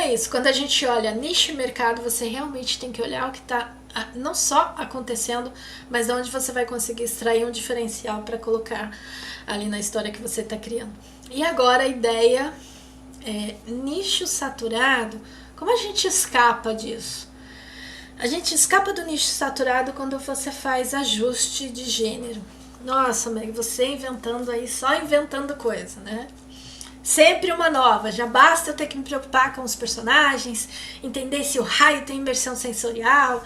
é isso, quando a gente olha nicho e mercado, você realmente tem que olhar o que está não só acontecendo, mas de onde você vai conseguir extrair um diferencial para colocar ali na história que você está criando. E agora a ideia é nicho saturado. Como a gente escapa disso? A gente escapa do nicho saturado quando você faz ajuste de gênero. Nossa, Meg, você inventando aí, só inventando coisa, né? Sempre uma nova, já basta eu ter que me preocupar com os personagens, entender se o raio tem imersão sensorial,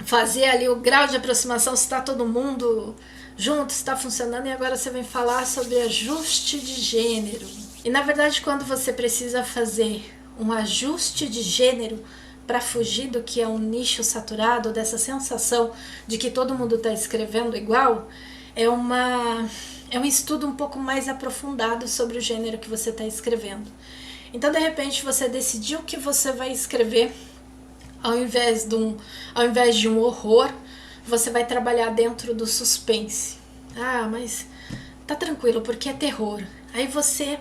fazer ali o grau de aproximação, se está todo mundo junto, se está funcionando, e agora você vem falar sobre ajuste de gênero. E na verdade, quando você precisa fazer um ajuste de gênero para fugir do que é um nicho saturado, dessa sensação de que todo mundo está escrevendo igual, é um estudo um pouco mais aprofundado sobre o gênero que você está escrevendo. Então, de repente, você decidiu que você vai escrever, ao invés de um horror, você vai trabalhar dentro do suspense. Ah, mas tá tranquilo, porque é terror. Aí você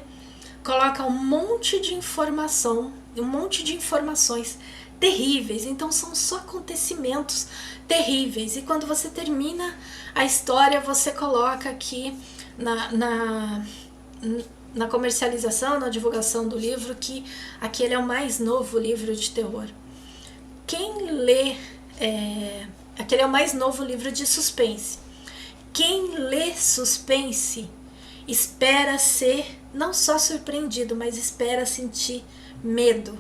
coloca um monte de informação, um monte de informações terríveis. Então são só acontecimentos terríveis. E quando você termina a história, você coloca aqui na comercialização, na divulgação do livro, que aquele é o mais novo livro de terror. Quem lê... aquele é o mais novo livro de suspense. Quem lê suspense espera ser não só surpreendido, mas espera sentir medo.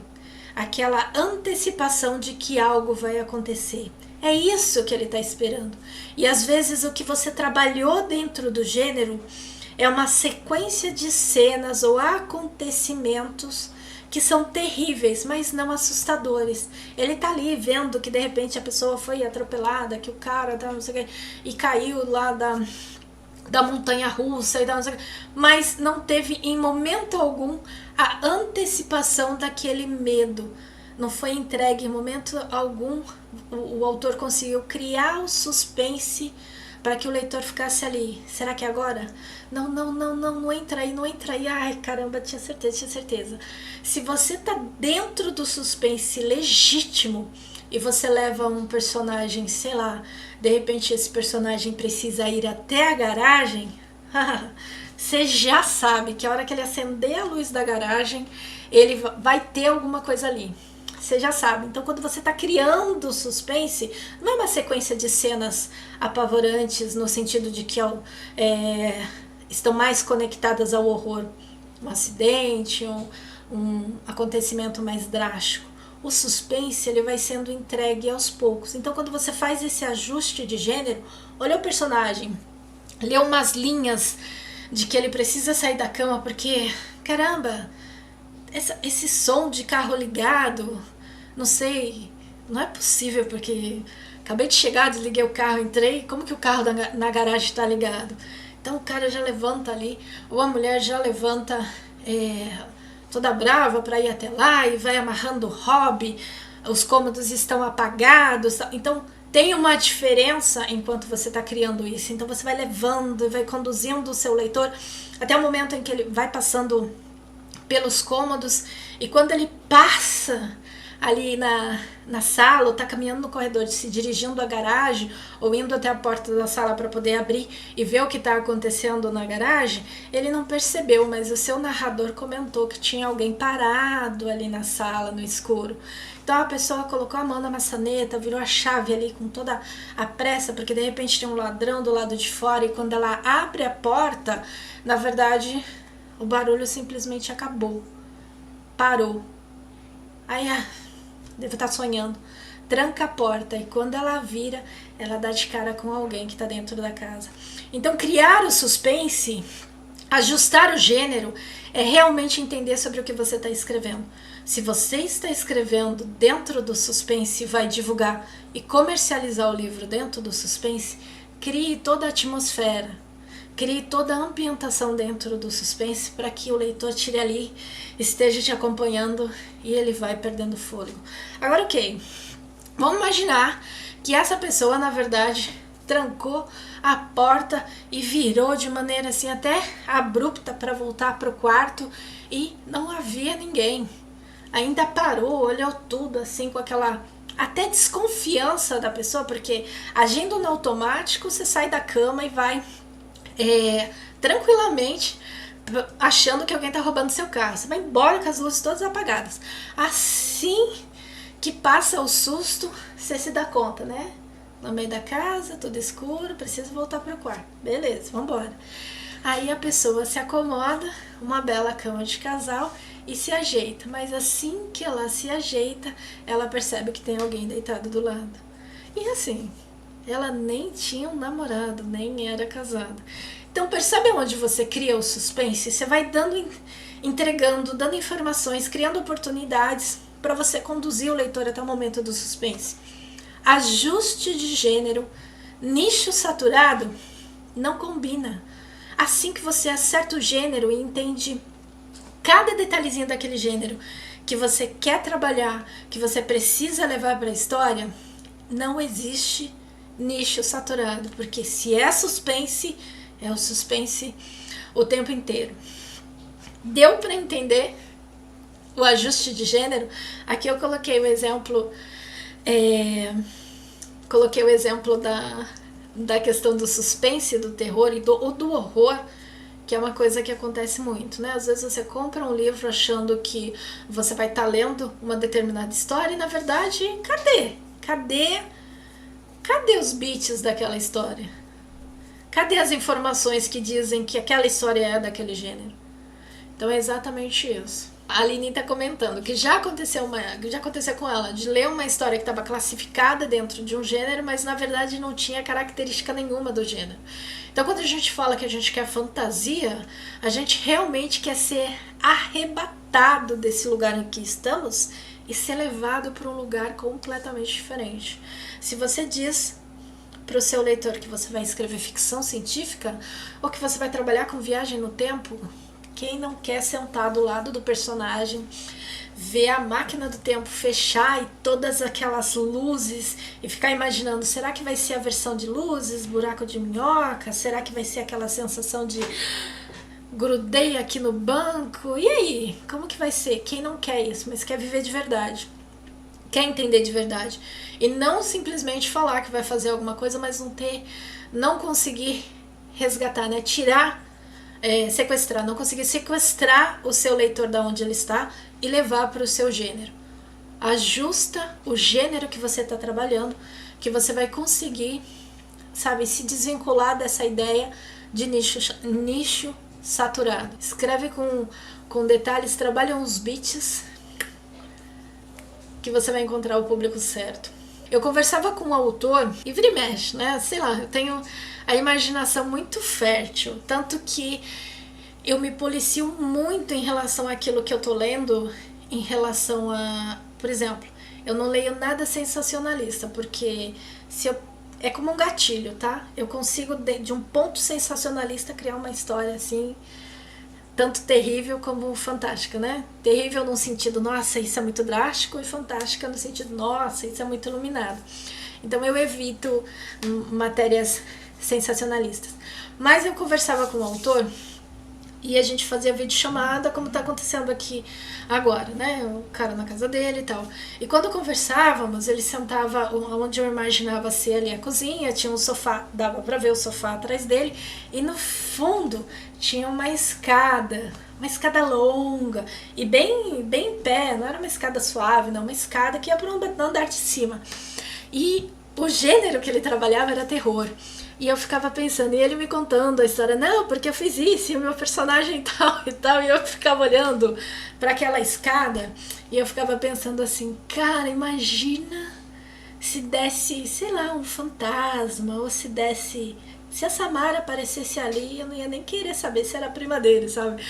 Aquela antecipação de que algo vai acontecer. É isso que ele está esperando. E às vezes o que você trabalhou dentro do gênero é uma sequência de cenas ou acontecimentos que são terríveis, mas não assustadores. Ele tá ali vendo que de repente a pessoa foi atropelada, que o cara tá, não sei o que, e caiu lá da montanha russa, e não sei o que, mas não teve em momento algum a antecipação daquele medo. Não foi entregue em momento algum. O autor conseguiu criar o suspense para que o leitor ficasse ali. Será que é agora? Não entra aí. Ai, caramba, tinha certeza. Se você tá dentro do suspense legítimo e você leva um personagem, sei lá, de repente esse personagem precisa ir até a garagem, você já sabe que a hora que ele acender a luz da garagem, ele vai ter alguma coisa ali. Você já sabe. Então, quando você está criando suspense, não é uma sequência de cenas apavorantes no sentido de que estão mais conectadas ao horror. Um acidente, um acontecimento mais drástico. O suspense ele vai sendo entregue aos poucos. Então, quando você faz esse ajuste de gênero, olha o personagem, lê umas linhas de que ele precisa sair da cama porque, caramba, esse som de carro ligado, não sei, não é possível porque acabei de chegar, desliguei o carro, entrei, como que o carro na garagem está ligado? Então o cara já levanta ali, ou a mulher já levanta toda brava para ir até lá e vai amarrando o hobby, os cômodos estão apagados, então tem uma diferença enquanto você está criando isso. Então você vai levando, vai conduzindo o seu leitor até o momento em que ele vai passando pelos cômodos, e quando ele passa ali na sala, ou está caminhando no corredor, se dirigindo à garagem, ou indo até a porta da sala para poder abrir e ver o que está acontecendo na garagem, ele não percebeu, mas o seu narrador comentou que tinha alguém parado ali na sala, no escuro. Então a pessoa colocou a mão na maçaneta, virou a chave ali com toda a pressa, porque de repente tem um ladrão do lado de fora, e quando ela abre a porta, na verdade, o barulho simplesmente acabou. Parou. Aí, deve estar sonhando. Tranca a porta, e quando ela vira, ela dá de cara com alguém que está dentro da casa. Então, criar o suspense, ajustar o gênero, é realmente entender sobre o que você está escrevendo. Se você está escrevendo dentro do suspense e vai divulgar e comercializar o livro dentro do suspense, crie toda a atmosfera, crie toda a ambientação dentro do suspense para que o leitor tire ali, esteja te acompanhando e ele vai perdendo fôlego. Agora, ok, vamos imaginar que essa pessoa, na verdade, trancou a porta e virou de maneira assim até abrupta para voltar para o quarto e não havia ninguém. ainda parou, olhou tudo assim com aquela até desconfiança da pessoa, porque agindo no automático você sai da cama e vai tranquilamente achando que alguém tá roubando seu carro. Você vai embora com as luzes todas apagadas. Assim que passa o susto, você se dá conta, né? No meio da casa, tudo escuro, preciso voltar pro quarto. Beleza, vambora. Aí a pessoa se acomoda, uma bela cama de casal, e se ajeita. Mas assim que ela se ajeita, ela percebe que tem alguém deitado do lado. E assim, ela nem tinha um namorado, nem era casada. Então percebe onde você cria o suspense? Você vai entregando, dando informações, criando oportunidades para você conduzir o leitor até o momento do suspense. Ajuste de gênero, nicho saturado, não combina. Assim que você acerta o gênero e entende cada detalhezinho daquele gênero que você quer trabalhar, que você precisa levar para a história, não existe nicho saturado, porque se é suspense, é o suspense o tempo inteiro. Deu para entender o ajuste de gênero? Aqui eu coloquei o exemplo, da questão do suspense, do terror e do horror, que é uma coisa que acontece muito, né? Às vezes você compra um livro achando que você vai estar lendo uma determinada história e, na verdade, cadê os bits daquela história? Cadê as informações que dizem que aquela história é daquele gênero? Então é exatamente isso. A Aline está comentando que já aconteceu com ela de ler uma história que estava classificada dentro de um gênero, mas na verdade não tinha característica nenhuma do gênero. Então quando a gente fala que a gente quer fantasia, a gente realmente quer ser arrebatado desse lugar em que estamos e ser levado para um lugar completamente diferente. Se você diz para o seu leitor que você vai escrever ficção científica ou que você vai trabalhar com viagem no tempo, quem não quer sentar do lado do personagem, ver a máquina do tempo fechar e todas aquelas luzes e ficar imaginando, será que vai ser a versão de luzes, buraco de minhoca? Será que vai ser aquela sensação de grudei aqui no banco? E aí, como que vai ser? Quem não quer isso, mas quer viver de verdade, quer entender de verdade e não simplesmente falar que vai fazer alguma coisa, mas não conseguir resgatar, né? Sequestrar, não conseguir sequestrar o seu leitor da onde ele está e levar para o seu gênero. Ajusta o gênero que você está trabalhando, que você vai conseguir, sabe, se desvincular dessa ideia de nicho saturado. Escreve com detalhes, trabalha uns bits que você vai encontrar o público certo. Eu conversava com um autor, e vira e mexe, né? Sei lá, eu tenho a imaginação muito fértil, tanto que eu me policio muito em relação àquilo que eu tô lendo, em relação a, por exemplo, eu não leio nada sensacionalista, porque é como um gatilho, tá? Eu consigo de um ponto sensacionalista criar uma história assim, tanto terrível como fantástica, né? Terrível no sentido, nossa, isso é muito drástico, e fantástica no sentido, nossa, isso é muito iluminado. Então eu evito matérias sensacionalistas. Mas eu conversava com o autor e a gente fazia videochamada, como tá acontecendo aqui agora, né? O cara na casa dele e tal. E quando conversávamos, ele sentava onde eu imaginava ser ali a cozinha, tinha um sofá, dava pra ver o sofá atrás dele, e no fundo tinha uma escada longa, e bem em pé, não era uma escada suave, não, uma escada que ia para um andar de cima. E o gênero que ele trabalhava era terror. E eu ficava pensando, e ele me contando a história, não, porque eu fiz isso, e o meu personagem tal e tal, e eu ficava olhando para aquela escada, e eu ficava pensando assim, cara, imagina se desse, sei lá, um fantasma, ou se a Samara aparecesse ali, eu não ia nem querer saber se era a prima dele, sabe?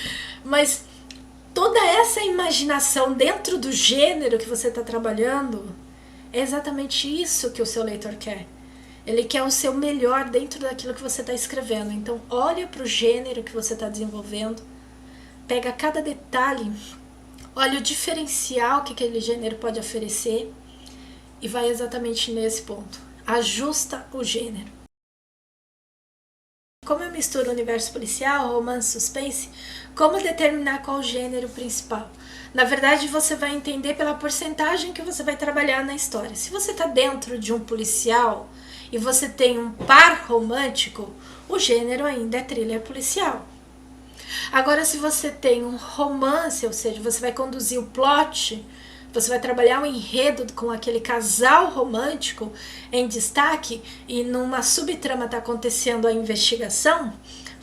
Mas toda essa imaginação dentro do gênero que você está trabalhando, é exatamente isso que o seu leitor quer. Ele quer o seu melhor dentro daquilo que você está escrevendo. Então, olha para o gênero que você está desenvolvendo, pega cada detalhe, olha o diferencial que aquele gênero pode oferecer e vai exatamente nesse ponto. Ajusta o gênero. Como eu misturo universo policial, romance, suspense, como determinar qual gênero principal? Na verdade, você vai entender pela porcentagem que você vai trabalhar na história. Se você está dentro de um policial e você tem um par romântico, o gênero ainda é thriller policial. Agora, se você tem um romance, ou seja, você vai conduzir o plot, você vai trabalhar um enredo com aquele casal romântico em destaque e numa subtrama está acontecendo a investigação,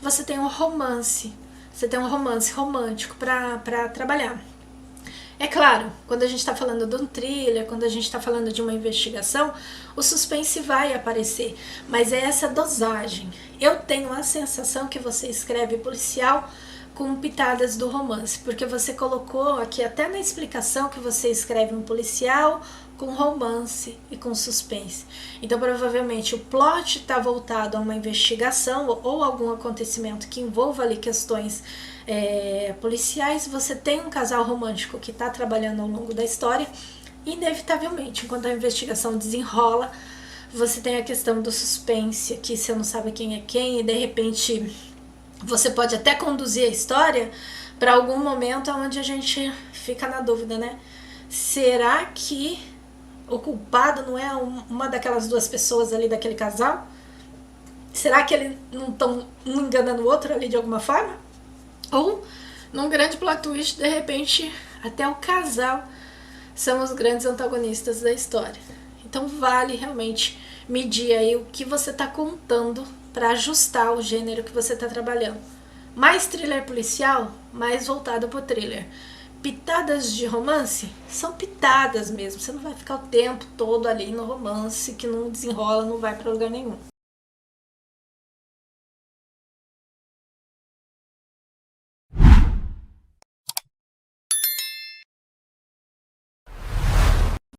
você tem um romance. Você tem um romance romântico para trabalhar. É claro, quando a gente está falando de um thriller, quando a gente está falando de uma investigação, o suspense vai aparecer, mas é essa dosagem. Eu tenho a sensação que você escreve policial com pitadas do romance, porque você colocou aqui até na explicação que você escreve um policial com romance e com suspense. Então provavelmente o plot está voltado a uma investigação ou algum acontecimento que envolva ali questões policiais. Você tem um casal romântico que está trabalhando ao longo da história, inevitavelmente, enquanto a investigação desenrola, você tem a questão do suspense, que você não sabe quem é quem e de repente você pode até conduzir a história para algum momento onde a gente fica na dúvida, né? Será que o culpado não é uma daquelas duas pessoas ali daquele casal? Será que eles não estão um enganando o outro ali de alguma forma? Ou, num grande plot twist, de repente, até o casal são os grandes antagonistas da história. Então vale realmente medir aí o que você está contando para ajustar o gênero que você está trabalhando. Mais thriller policial, mais voltado para o thriller. Pitadas de romance são pitadas mesmo. Você não vai ficar o tempo todo ali no romance que não desenrola, não vai para lugar nenhum.